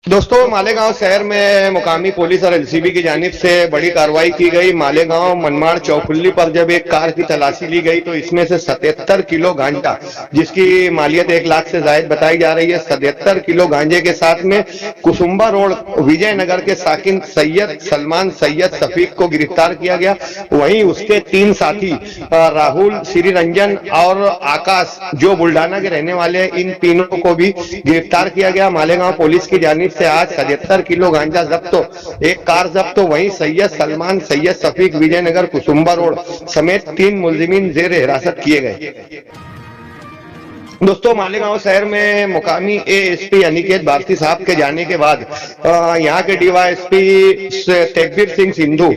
दोस्तों, मालेगांव शहर में मुकामी पुलिस और एलसीबी की जानिब से बड़ी कार्रवाई की गई। मालेगांव मनमाड़ चौखुल्ली पर जब एक कार की तलाशी ली गई तो इसमें से 77 किलो गांजा, जिसकी मालियत 1 लाख से जायद बताई जा रही है, 77 किलो गांजे के साथ में कुसुम्बा रोड विजयनगर के साकिन सैयद सलमान सैयद शफीक को गिरफ्तार किया गया। वहीं उसके 3 साथी राहुल, श्री रंजन और आकाश, जो बुल्डाना के रहने वाले हैं, इन तीनों को भी गिरफ्तार किया गया। मालेगांव पुलिस की जानिब से आज 77 किलो गांजा जब्त, एक कार जब्त। वहीं सैयद सलमान सैयद शफीक विजयनगर कुसुम्बा रोड समेत 3 मुलजिमीन जेर हिरासत किए गए। दोस्तों, मालेगांव शहर में मुकामी एएसपी अनिकेत भारती साहब के जाने के बाद यहाँ के डीवाईएसपी तेगबीर सिंह सिंधु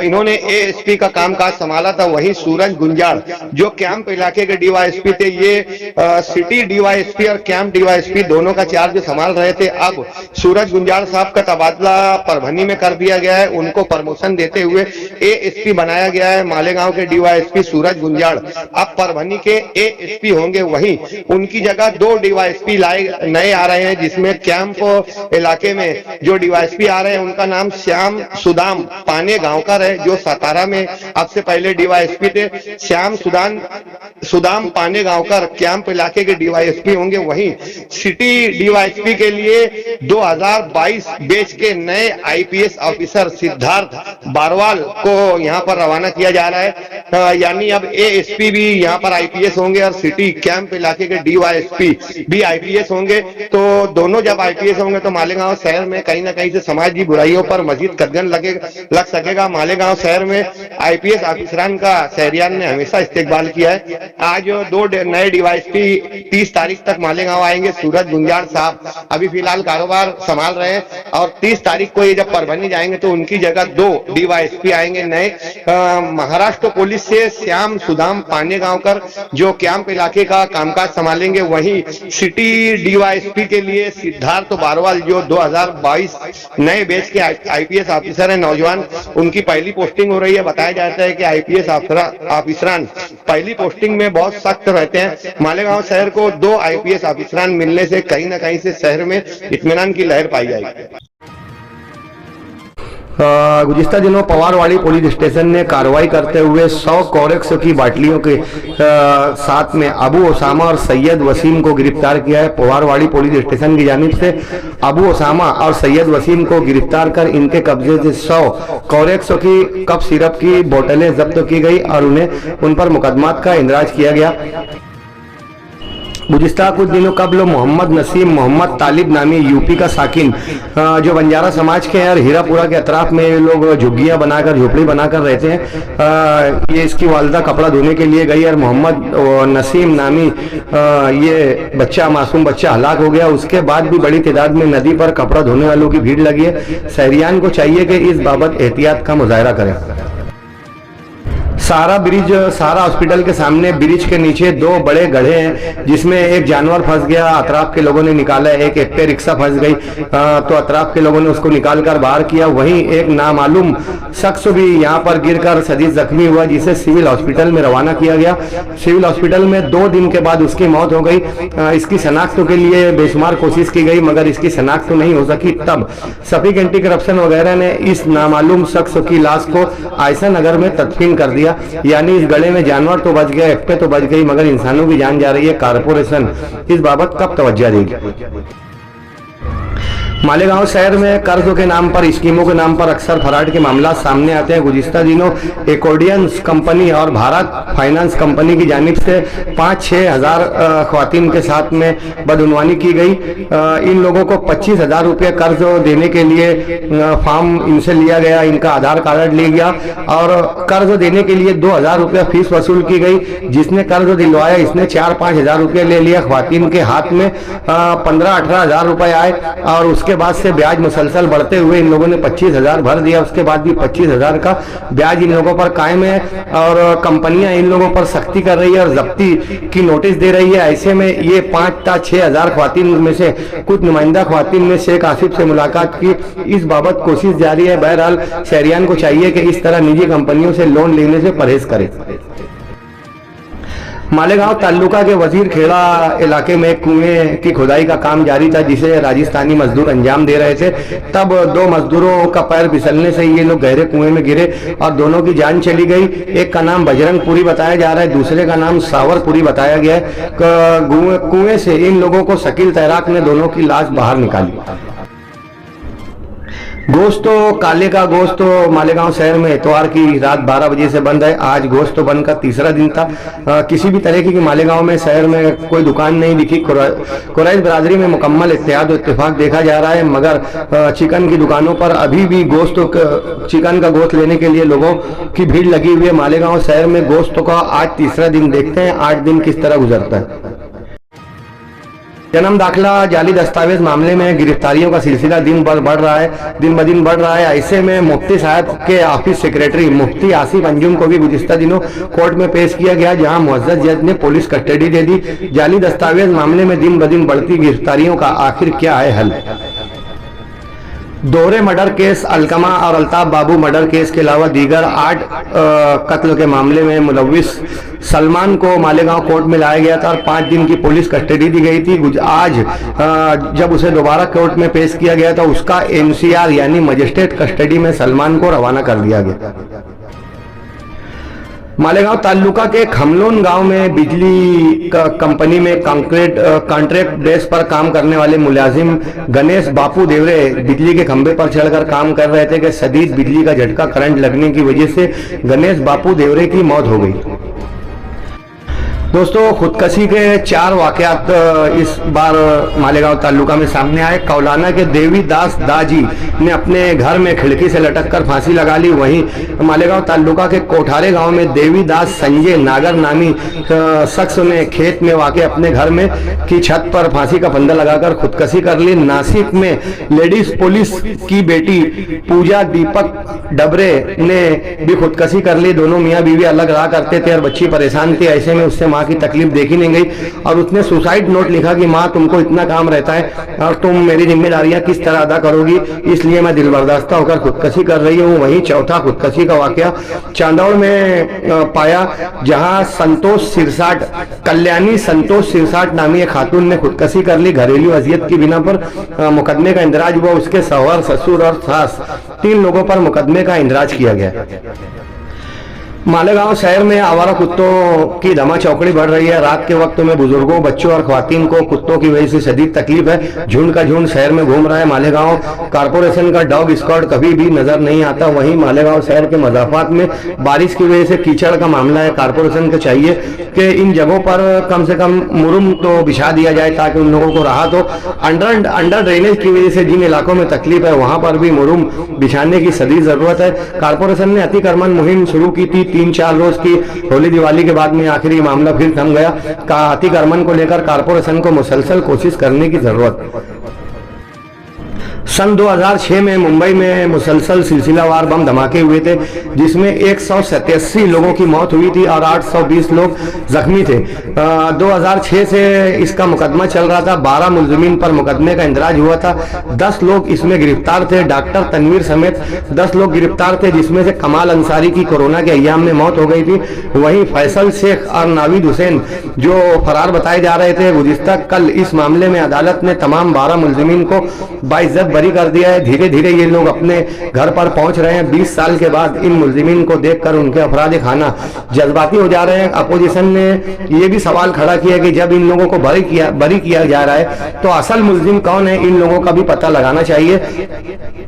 इन्होंने एएसपी का कामकाज संभाला था। वहीं सूरज गुंजाड़, जो कैंप इलाके के डीवाईएसपी थे, ये सिटी डीवाईएसपी और कैंप डीवाईएसपी दोनों का चार्ज संभाल रहे थे। अब सूरज गुंजाड़ साहब का तबादला परभनी में कर दिया गया है। उनको प्रमोशन देते हुए एएसपी बनाया गया है। मालेगांव के डीवाईएसपी सूरज गुंजाड़ अब परभनी के एएसपी होंगे। वहीं उनकी जगह 2 डीवाईएसपी नए आ रहे हैं, जिसमें कैंप इलाके में जो डीवाईएसपी आ रहे हैं उनका नाम श्याम सुदाम पाने गांवकर है, जो सतारा में अब से पहले डीवाईएसपी थे। श्याम सुदाम पाने गांवकर कैंप इलाके के डीवाईएसपी होंगे। वहीं सिटी डीवाईएसपी के लिए 2022 बैच के नए आईपीएस ऑफिसर सिद्धार्थ बारवाल को यहां पर रवाना किया जा रहा है। यानी अब एएसपी भी यहां पर आईपीएस होंगे और सिटी कैंप इलाके के डीवाईएसपी भी आईपीएस होंगे। तो दोनों जब आईपीएस होंगे तो मालेगांव शहर में कहीं ना कहीं से समाजी बुराइयों पर मजीद कदगन लग सकेगा। मालेगांव शहर में आईपीएस ऑफिसरान का शहरियान ने हमेशा इस्तेकबाल किया है। आज 2 नए डीवाईएसपी 30 तारीख तक मालेगांव आएंगे। सूरज गुंजाड़ साहब अभी फिलहाल कारोबार संभाल रहे हैं और 30 तारीख को ये जब परभनी जाएंगे तो उनकी जगह 2 डीवाईएसपी आएंगे नए। महाराष्ट्र पुलिस से श्याम सुदाम पानेगांवकर जो कैंप इलाके का कामकाज संभालेंगे। वहीं सिटी डीवाईएसपी के लिए सिद्धार्थ बारवाल, जो 2022 नए बैच के आईपीएस ऑफिसर है, नौजवान, उनकी पहली पोस्टिंग हो रही है। बताया जाता है कि आईपीएस ऑफिसरान पहली पोस्टिंग में बहुत सख्त रहते हैं। मालेगांव शहर को 2 आईपीएस ऑफिसरान मिलने से कहीं ना कहीं से शहर में इत्मीनान की लहर पाई जाएगी। गुज़िश्ता दिनों पवारवाड़ी पुलिस स्टेशन ने कार्रवाई करते हुए 100 कोरेक्स की बाटलियों के साथ में अबू ओसामा और सैयद वसीम को गिरफ्तार किया है। पवारवाड़ी पुलिस स्टेशन की जानिब से अबू ओसामा और सैयद वसीम को गिरफ्तार कर इनके कब्जे से 100 कोरेक्स की कप सिरप की बोतलें जब्त की गई और उन पर मुकदमात का इंदराज किया गया। गुज़िश्ता कुछ दिनों कबल मोहम्मद नसीम मोहम्मद तालिब नामी यूपी का साकिन, जो बंजारा समाज के हैं और हीरापुरा के अतराफ में ये लोग झुग्गियाँ बनाकर झोपड़ी बनाकर रहते हैं। ये इसकी वालदा कपड़ा धोने के लिए गई और मोहम्मद नसीम नामी ये बच्चा, मासूम बच्चा हलाक हो गया। उसके बाद भी बड़ी तादाद में नदी पर कपड़ा धोने वालों की भीड़ लगी है। शहरियान को चाहिए कि इस बाबत एहतियात का मुजाहरा करें। सहारा हॉस्पिटल के सामने ब्रिज के नीचे 2 बड़े गड्ढे हैं, जिसमें एक जानवर फंस गया, अतराफ के लोगों ने निकाला। एक एक्टिवा रिक्शा फंस गई तो अतराफ के लोगों ने उसको निकालकर बाहर किया। वहीं एक नामालूम शख्स भी यहां पर गिरकर शदीद जख्मी हुआ, जिसे सिविल हॉस्पिटल में रवाना किया गया। सिविल हॉस्पिटल में 2 दिन के बाद उसकी मौत हो गई। इसकी शनाख्त के लिए बेशुमार कोशिश की गई मगर इसकी शनाख्त नहीं हो सकी। तब शफीक एंटी करप्शन वगैरह ने इस नामालूम शख्स की लाश को आयशा नगर में तदफीन कर दिया। यानी इस गले में जानवर तो बच गया, एक्टिवा तो बच गई, मगर इंसानों की जान जा रही है। कारपोरेशन इस बाबत कब तवज्जो देगी? मालेगांव शहर में कर्जों के नाम पर, स्कीमों के नाम पर अक्सर फराड के मामला सामने आते हैं। गुज़िश्ता दिनों एकॉर्डियंस कंपनी और भारत फाइनेंस कंपनी की जानिब से 5-6 हजार ख्वातीन के साथ में बदउनवानी की गई। इन लोगों को 25,000 रुपये कर्ज देने के लिए फॉर्म इनसे लिया गया, इनका आधार कार्ड लिया गया और कर्ज देने के लिए 2,000 रुपये फीस वसूल की गई। जिसने कर्ज दिलवाया इसने 4-5 हजार रुपये ले लिया। ख्वातीन के हाथ में 15-18 हजार रुपये आए और उसके बाद से ब्याज मुसलसल बढ़ते हुए इन लोगों ने 25,000 भर दिया। उसके बाद भी 25,000 का ब्याज इन लोगों पर कायम है और कंपनियां इन लोगों पर सख्ती कर रही है और जब्ती की नोटिस दे रही है। ऐसे में ये 5-6 हजार ख्वातीन में से कुछ नुमाइंदा ख्वातीन ने शेख आसिफ से मुलाकात की। इस बाबत कोशिश जारी है। बहरहाल शहरियान को चाहिए कि इस तरह निजी कंपनियों से लोन लेने से परहेज करें। मालेगांव तालुका के वजीर खेड़ा इलाके में कुएं की खुदाई का काम जारी था, जिसे राजस्थानी मजदूर अंजाम दे रहे थे। तब दो मजदूरों का पैर फिसलने से ये लोग गहरे कुएं में गिरे और दोनों की जान चली गई। एक का नाम बजरंगपुरी बताया जा रहा है, दूसरे का नाम सावरपुरी बताया गया है। कुएं से इन लोगों को शकील तैराक ने दोनों की लाश बाहर निकाली। गोश्त तो काले का गोश्त तो मालेगांव शहर में इतवार की रात 12 बजे से बंद है। आज गोश्त तो बंद का तीसरा दिन था। किसी भी तरह की मालेगांव में शहर में कोई दुकान नहीं दिखी। कुरैश बिरादरी में मुकम्मल इत्तेहाद और इत्तेफाक देखा जा रहा है, मगर चिकन की दुकानों पर अभी भी चिकन का गोश्त लेने के लिए लोगों की भीड़ लगी हुई है। मालेगांव शहर में गोश्त का आज तीसरा दिन। देखते हैं 8 दिन किस तरह गुजरता है। जन्म दाखिला जाली दस्तावेज मामले में गिरफ्तारियों का सिलसिला दिन ब दिन बढ़ रहा है। ऐसे में मुफ्ती साहब के ऑफिस सेक्रेटरी मुफ्ती आसिफ अंजुम को भी गुज़िश्ता दिनों कोर्ट में पेश किया गया, जहां मुअज़्ज़ज़ जज ने पुलिस कस्टडी दे दी। जाली दस्तावेज मामले में दिन ब दिन बढ़ती गिरफ्तारियों का आखिर क्या है हल? दोहरे मर्डर केस, अलकमा और अल्ताफ बाबू मर्डर केस के अलावा दीगर 8 कत्ल के मामले में मुलव्विस सलमान को मालेगांव कोर्ट में लाया गया था और 5 दिन की पुलिस कस्टडी दी गई थी। आज जब उसे दोबारा कोर्ट में पेश किया गया था, उसका MCR यानी मजिस्ट्रेट कस्टडी में सलमान को रवाना कर दिया गया। मालेगांव तालुका के खमलोन गांव में बिजली कंपनी में कॉन्ट्रैक्ट बेस पर काम करने वाले मुलाजिम गणेश बापू देवरे बिजली के खंभे पर चढ़कर काम कर रहे थे कि शदीद बिजली का झटका करंट लगने की वजह से गणेश बापू देवरे की मौत हो गई। दोस्तों, खुदकशी के 4 वाकयात इस बार मालेगांव तालुका में सामने आए। कौलाना के देवीदास दाजी ने अपने घर में खिड़की से लटककर फांसी लगा ली। वहीं मालेगांव तालुका के कोठारे गांव में देवीदास संजय नागर नामी शख्स ने खेत में वाक़ अपने घर में की छत पर फांसी का फंदा लगाकर खुदकशी कर ली। नासिक में लेडीज पुलिस की बेटी पूजा दीपक डबरे ने भी खुदकशी कर ली। दोनों मियाँ बीवी अलग रहा करते थे और बच्ची परेशान थी। ऐसे में उससे माँ की तकलीफ देखी नहीं गई और उसने सुसाइड नोट लिखा कि माँ, तुमको इतना काम रहता है और तुम मेरी जिम्मेदारियां किस तरह अदा करोगी, इसलिए मैं दिल बर्दाश्त होकर खुदकशी कर रही हूँ। वहीं चौथा खुदकशी का वाकया चांदौड़ में पाया, जहां कल्याणी संतोष सिरसाट नामी एक खातून ने खुदकशी कर ली। घरेलू अजियत की बिना पर मुकदमे का इंदराज हुआ। उसके शौहर, ससुर और सास 3 लोगों पर मुकदमे का इंदराज किया गया। मालेगांव शहर में आवारा कुत्तों की धमा चौकड़ी बढ़ रही है। रात के वक्त में बुजुर्गों, बच्चों और ख्वातीन को कुत्तों की वजह से शदीद तकलीफ है। झुंड का झुंड शहर में घूम रहा है। मालेगांव कारपोरेशन का डॉग स्क्वाड कभी भी नजर नहीं आता। वहीं मालेगांव शहर के मजाफात में बारिश की वजह से कीचड़ का मामला है। कारपोरेशन को चाहिए कि इन जगहों पर कम से कम मुरुम तो बिछा दिया जाए ताकि उन लोगों को राहत हो। अंडर ड्रेनेज की वजह से जिन इलाकों में तकलीफ है वहां पर भी मुरुम बिछाने की शदीद जरूरत है। कारपोरेशन ने अतिक्रमण मुहिम शुरू की थी 3-4 रोज की। होली दिवाली के बाद में आखिर ये मामला फिर थम गया। अतिक्रमण को लेकर कारपोरेशन को मुसलसल कोशिश करने की जरूरत। सन 2006 में मुंबई में मुसलसल सिलसिलावार बम धमाके हुए थे, जिसमें 187 लोगों की मौत हुई थी और 820 लोग जख्मी थे। 2006 से इसका मुकदमा चल रहा था। 12 मुलजिमीन पर मुकदमे का इंदराज हुआ था। 10 लोग इसमें गिरफ्तार थे। डॉक्टर तनवीर समेत 10 लोग गिरफ्तार थे, जिसमें से कमाल अंसारी की कोरोना के अय्याम में मौत हो गई थी। वहीं फैसल शेख और नाविद हुसैन जो फरार बताए जा रहे थे, गुज़िश्ता कल इस मामले में अदालत ने तमाम 12 मुलजिमीन को बाइज्जत बरी कर दिया है। धीरे धीरे ये लोग अपने घर पर पहुंच रहे हैं। 20 साल के बाद इन मुलजिमीन को देखकर उनके अफराद खाना जज्बाती हो जा रहे हैं। अपोजिशन ने ये भी सवाल खड़ा किया कि जब इन लोगों को बरी किया जा रहा है तो असल मुलजिम कौन है, इन लोगों का भी पता लगाना चाहिए।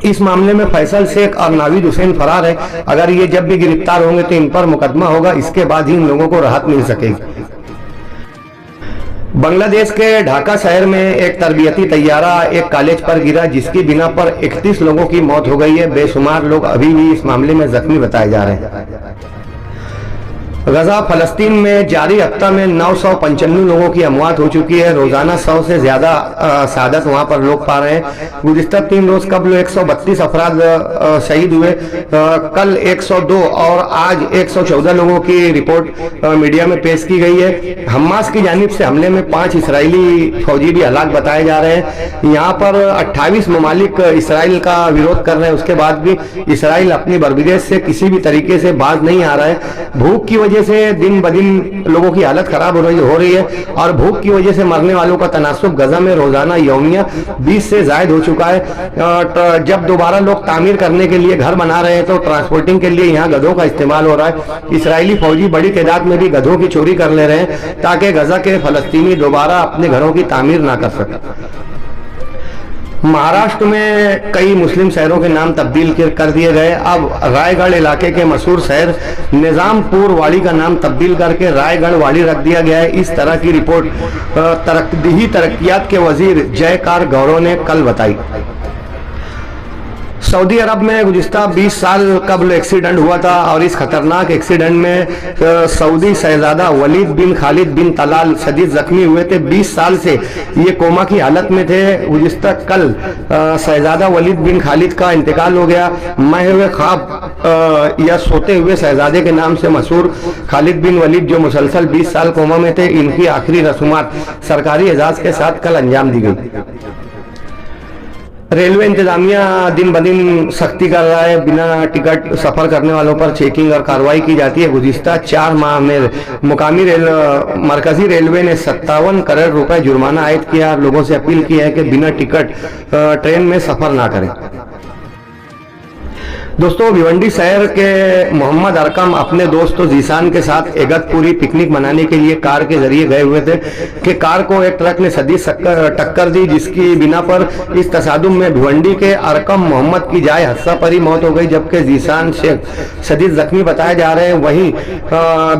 इस मामले में फैसल शेख और नाविद हुसैन फरार है। अगर ये जब भी गिरफ्तार होंगे तो इन पर मुकदमा होगा, इसके बाद ही इन लोगों को राहत मिल सकेगी। बांग्लादेश के ढाका शहर में एक तरबियती तैयारा एक कॉलेज पर गिरा, जिसकी बिना पर 31 लोगों की मौत हो गई है। बेशुमार लोग अभी भी इस मामले में जख्मी बताए जा रहे हैं। गजा फलस्तीन में जारी हफ्ता में 995 लोगों की अमवात हो चुकी है। रोजाना 100 से ज्यादा शहादत वहां पर लोग पा रहे हैं। गुज़िश्ता 3 रोज कबल 132 अफराद शहीद हुए। कल 102 और आज 114 लोगों की रिपोर्ट मीडिया में पेश की गई है। हमास की जानिब से हमले में 5 इसराइली फौजी भी हलाक बताए जा रहे हैं। यहाँ पर 28 ममालिक इसराइल का विरोध कर रहे हैं। उसके बाद भी इसराइल अपनी बर्बरियत से किसी भी तरीके से बाज नहीं आ रहा है। भूख की वजह से दिन ब दिन लोगों की हालत खराब हो रही है और भूख की वजह से मरने वालों का तनासुब गजा में रोजाना यौमिया 20 से ज्यादा हो चुका है। जब दोबारा लोग तामीर करने के लिए घर बना रहे हैं तो ट्रांसपोर्टिंग के लिए यहाँ गधों का इस्तेमाल हो रहा है। इसराइली फौजी बड़ी तादाद में भी गधों की चोरी कर ले रहे हैं ताकि गजा के फलस्तीनी दोबारा अपने घरों की तामीर ना कर सके। महाराष्ट्र में कई मुस्लिम शहरों के नाम तब्दील कर दिए गए। अब रायगढ़ इलाके के मशहूर शहर निजामपुर वाड़ी का नाम तब्दील करके रायगढ़ वाड़ी रख दिया गया है। इस तरह की रिपोर्ट तरक्कियात के वजीर जयकार गौरव ने कल बताई। सऊदी अरब में गुज़िश्ता 20 साल कबल एक्सीडेंट हुआ था और इस खतरनाक एक्सीडेंट में सऊदी शहजादा वलीद बिन खालिद बिन तलाल शदीद जख्मी हुए थे। 20 साल से ये कोमा की हालत में थे। गुज़िश्ता कल शहजादा वलीद बिन खालिद का इंतकाल हो गया। मैं हुए ख्वाब या सोते हुए शहजादे के नाम से मशहूर खालिद बिन वलीद जो मुसलसल 20 साल कोमा में थे, इनकी आखिरी रसूमात सरकारी एजाज के साथ कल अंजाम दी गई। रेलवे इंतजामिया दिन ब दिन सख्ती कर रहा है। बिना टिकट सफर करने वालों पर चेकिंग और कार्रवाई की जाती है। गुज़िश्ता 4 माह में मरकजी रेलवे ने 57 करोड़ रुपए जुर्माना आयद किया। लोगों से अपील की है कि बिना टिकट ट्रेन में सफर ना करें। दोस्तों, भिवंडी शहर के मोहम्मद अरकम अपने दोस्तों जीशान के साथ इगतपुरी पिकनिक मनाने के लिए कार के जरिए गए हुए थे कि कार को एक ट्रक ने शदीद टक्कर दी, जिसकी बिना पर इस तसादुम में भिवंडी के अरकम मोहम्मद की जाए हादसा पर ही मौत हो गई, जबकि जीशान शेख शदीद जख्मी बताए जा रहे हैं। वहीं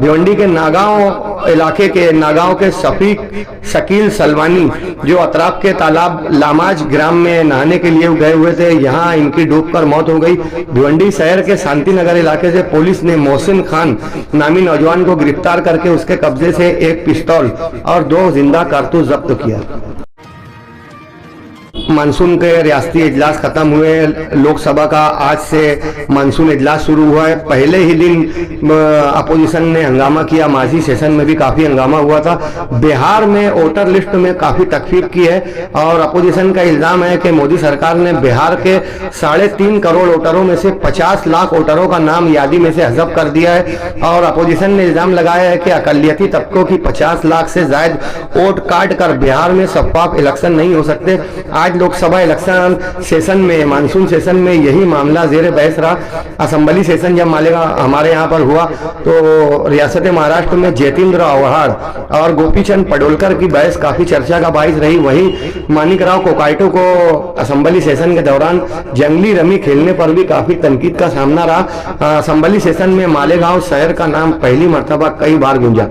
भिवंडी के नागांव इलाके के नागांव के शफीक शकील सलवानी जो अतराफ के तालाब लामाज ग्राम में नहाने के लिए गए हुए थे, यहाँ इनकी डूबकर मौत हो गई। भिवंडी शहर के शांति नगर इलाके से पुलिस ने मोहसिन खान नामी नौजवान को गिरफ्तार करके उसके कब्जे से एक पिस्तौल और 2 जिंदा कारतूस जब्त किया। मानसून के रियासती इजलास खत्म हुए। लोकसभा का आज से मानसून इजलास शुरू हुआ है। पहले ही दिन अपोजिशन ने हंगामा किया। माजी सेशन में भी काफी हंगामा हुआ था। बिहार में वोटर लिस्ट में काफी तकफीर की है और अपोजिशन का इल्जाम है कि मोदी सरकार ने बिहार के 3.5 करोड़ वोटरों में से 50 लाख वोटरों का नाम यादी में से हज़फ कर दिया है। और अपोजिशन ने इल्जाम लगाया है कि अकलियती तबकों की 50 लाख से ज्यादा वोट काट कर बिहार में शफाफ इलेक्शन नहीं हो सकते। आज लोकसभा इलेक्शन सेशन में, मानसून सेशन में यही मामला जेर बहस रहा। असेंबली सेशन जब हमारे यहाँ पर हुआ तो रियासत महाराष्ट्र में जयतींद्र आव्हाड और गोपीचंद पडोलकर की बहस काफी चर्चा का बाइस रही। वहीं मानिकराव कोकायटो को असेंबली सेशन के दौरान जंगली रमी खेलने पर भी काफी तनकीद का सामना रहा। असेंबली सेशन में मालेगांव शहर का नाम पहली मर्तबा कई बार गूंजा।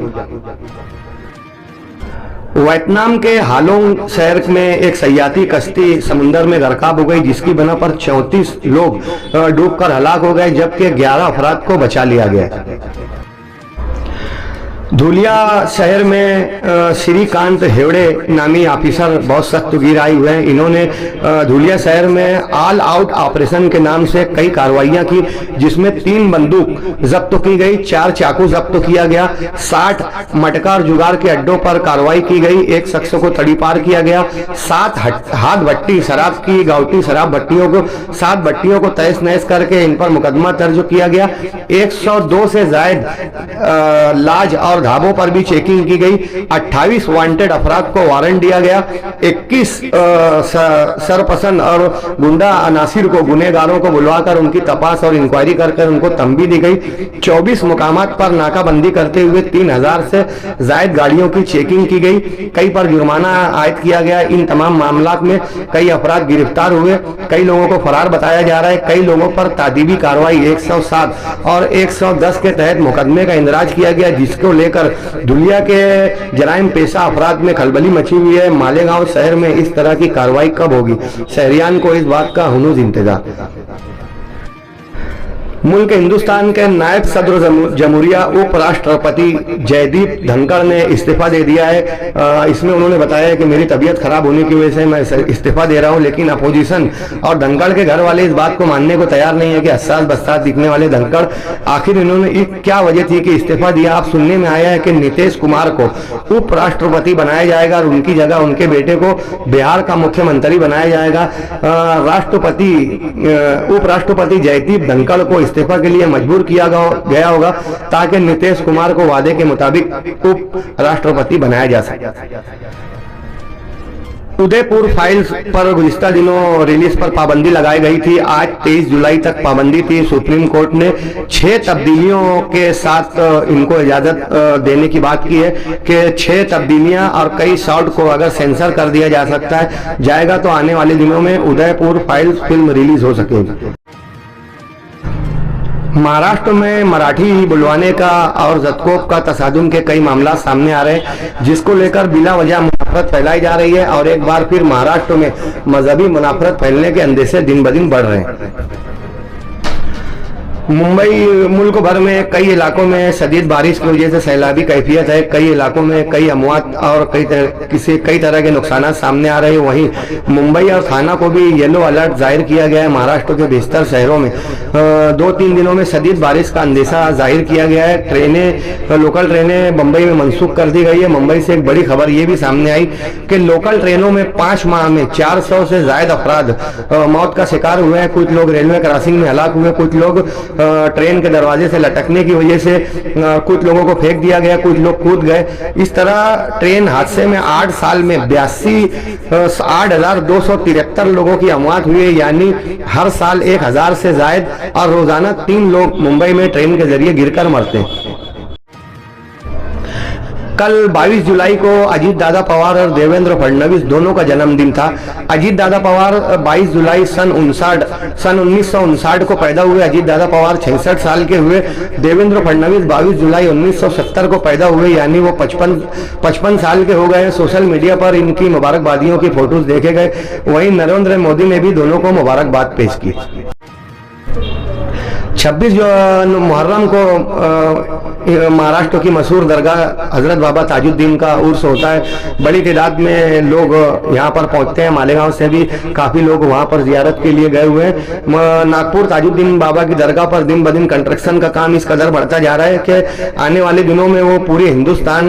वियतनाम के हालोंग शहर में एक सयाती कश्ती समुद्र में गर्काब हो गई, जिसकी बना पर 34 लोग डूबकर हलाक हो गए, जबकि 11 अफराद को बचा लिया गया। धुलिया शहर में श्रीकांत हेवड़े नामी ऑफिसर बहुत सख्त गिर आए हुए हैं। इन्होंने धुलिया शहर में ऑल आउट ऑपरेशन के नाम से कई कार्रवाइयां की, जिसमें 3 बंदूक जब्त की गई, 4 चाकू जब्त किया गया, 60 मटका और जुगाड़ के अड्डों पर कार्रवाई की गई, एक शख्स को तड़ीपार किया गया, 7 हाथ भट्टी शराब की गाउटी शराब भट्टियों को 7 भट्टियों को तहस नहस करके इन पर मुकदमा दर्ज किया गया। 102 से ज्यादा लाज और ढाबों पर भी चेकिंग की गई। 28 वांटेड अफराद को वारंट दिया गया। 21 सरपसंद और गुंडा अनासिर को, गुनेगारों को बुलवाकर उनकी तपास और इंक्वायरी कर उनको तंबी दी गई। 24 मुकामात पर नाकाबंदी करते हुए 3000 से ज्यादा गाड़ियों की चेकिंग की गई। कई पर जुर्माना आयद किया गया। इन तमाम मामलात में कई अफराद गिरफ्तार हुए, कई लोगों को फरार बताया जा रहा है। कई लोगों पर तादीबी कार्रवाई 107 और 110 के तहत मुकदमे का इंदराज किया गया, जिसको लेकर दुनिया के जराइम पेशा अफराद में खलबली मची हुई है। मालेगांव शहर में इस तरह की कार्रवाई कब होगी, शहरियान को इस बात का हुनूज इंतजार। मुल्क हिंदुस्तान के नायब सदर जमहूरिया उपराष्ट्रपति जयदीप धनखड़ ने इस्तीफा दे दिया है। इसमें उन्होंने बताया कि मेरी तबीयत खराब होने की वजह से मैं इस्तीफा दे रहा हूं, लेकिन अपोजिशन और धनखड़ के घर वाले इस बात को मानने को तैयार नहीं है कि हसास बस्तास दिखने वाले धनखड़ आखिर इन्होंने क्या वजह थी कि इस्तीफा दिया। आप सुनने में आया है कि नीतीश कुमार को उपराष्ट्रपति बनाया जाएगा और उनकी जगह उनके बेटे को बिहार का मुख्यमंत्री बनाया जाएगा। उपराष्ट्रपति जयदीप धनखड़ को इस्तीफा के लिए मजबूर किया गया होगा ताकि नीतीश कुमार को वादे के मुताबिक उप राष्ट्रपति बनाया जा सके। उदयपुर फाइल्स पर गुज़िश्ता दिनों रिलीज पर पाबंदी लगाई गई थी। आज 23 जुलाई तक पाबंदी थी। सुप्रीम कोर्ट ने 6 तब्दीलियों के साथ इनको इजाजत देने की बात की है कि 6 तब्दीलियां और कई शॉट को अगर सेंसर कर दिया जा सकता है जाएगा तो आने वाले दिनों में उदयपुर फाइल्स फिल्म रिलीज हो सकेगी। महाराष्ट्र में मराठी बुलवाने का और ज़दकोप का तसादुम के कई मामला सामने आ रहे हैं, जिसको लेकर बिला वजह मुनाफरत फैलाई जा रही है और एक बार फिर महाराष्ट्र में मजहबी मुनाफरत फैलने के अंदेशे दिन ब दिन बढ़ रहे हैं। मुंबई मुल्क भर में कई इलाकों में शदीद बारिश की वजह से सैलाबी कैफियत है। कई इलाकों में कई अमवात और कई तरह के नुकसान सामने आ रहे हैं। वहीं मुंबई और थाना को भी येलो अलर्ट जाहिर किया गया है। महाराष्ट्र के बेशतर शहरों में 2-3 दिनों में शदीद बारिश का अंदेशा जाहिर किया गया है। लोकल ट्रेनें मुंबई में मनसूख कर दी गई है। मुंबई से एक बड़ी खबर ये भी सामने आई कि लोकल ट्रेनों में 5 माह में 400 से ज्यादा अफराद मौत का शिकार हुए हैं। कुछ लोग रेलवे क्रॉसिंग में हलाक हुए, कुछ लोग ट्रेन के दरवाजे से लटकने की वजह से कुछ लोगों को फेंक दिया गया, कुछ लोग कूद गए। इस तरह ट्रेन हादसे में 8 साल में 8,273 लोगों की अमवात हुई है, यानी हर साल 1,000 से जायद और रोजाना 3 लोग मुंबई में ट्रेन के जरिए गिरकर मरते हैं। कल 22 जुलाई को अजीत दादा पवार और देवेंद्र फडणवीस दोनों का जन्मदिन था। अजीत दादा पवार 22 जुलाई सन 1959 को पैदा हुए। अजीत दादा पवार 66 साल के हुए। देवेंद्र फडणवीस 22 जुलाई 1970 को पैदा हुए, यानी वो 55 साल के हो गए। सोशल मीडिया पर इनकी मुबारकबादियों की फोटोज देखे गए। वहीं नरेंद्र मोदी ने भी दोनों को मुबारकबाद पेश की। 26 मुहर्रम को महाराष्ट्र की मशहूर दरगाह हजरत बाबा ताजुद्दीन का उर्स होता है। बड़ी तादाद में लोग यहाँ पर पहुँचते हैं। मालेगांव से भी काफ़ी लोग वहाँ पर जियारत के लिए गए हुए हैं। नागपुर ताजुद्दीन बाबा की दरगाह पर दिन ब दिन कंस्ट्रक्शन का काम इस कदर बढ़ता जा रहा है कि आने वाले दिनों में वो पूरे हिंदुस्तान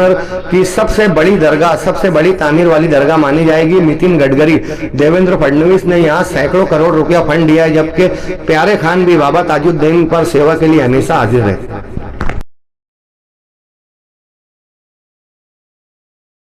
की सबसे बड़ी दरगाह, सबसे बड़ी तामीर वाली दरगाह मानी जाएगी। नितिन गडकरी, देवेंद्र फडणवीस ने यहाँ सैकड़ों करोड़ रुपया फंड दिया है, जबकि प्यारे खान भी बाबा ताजुद्दीन पर सेवा के लिए हमेशा हाजिर रहे।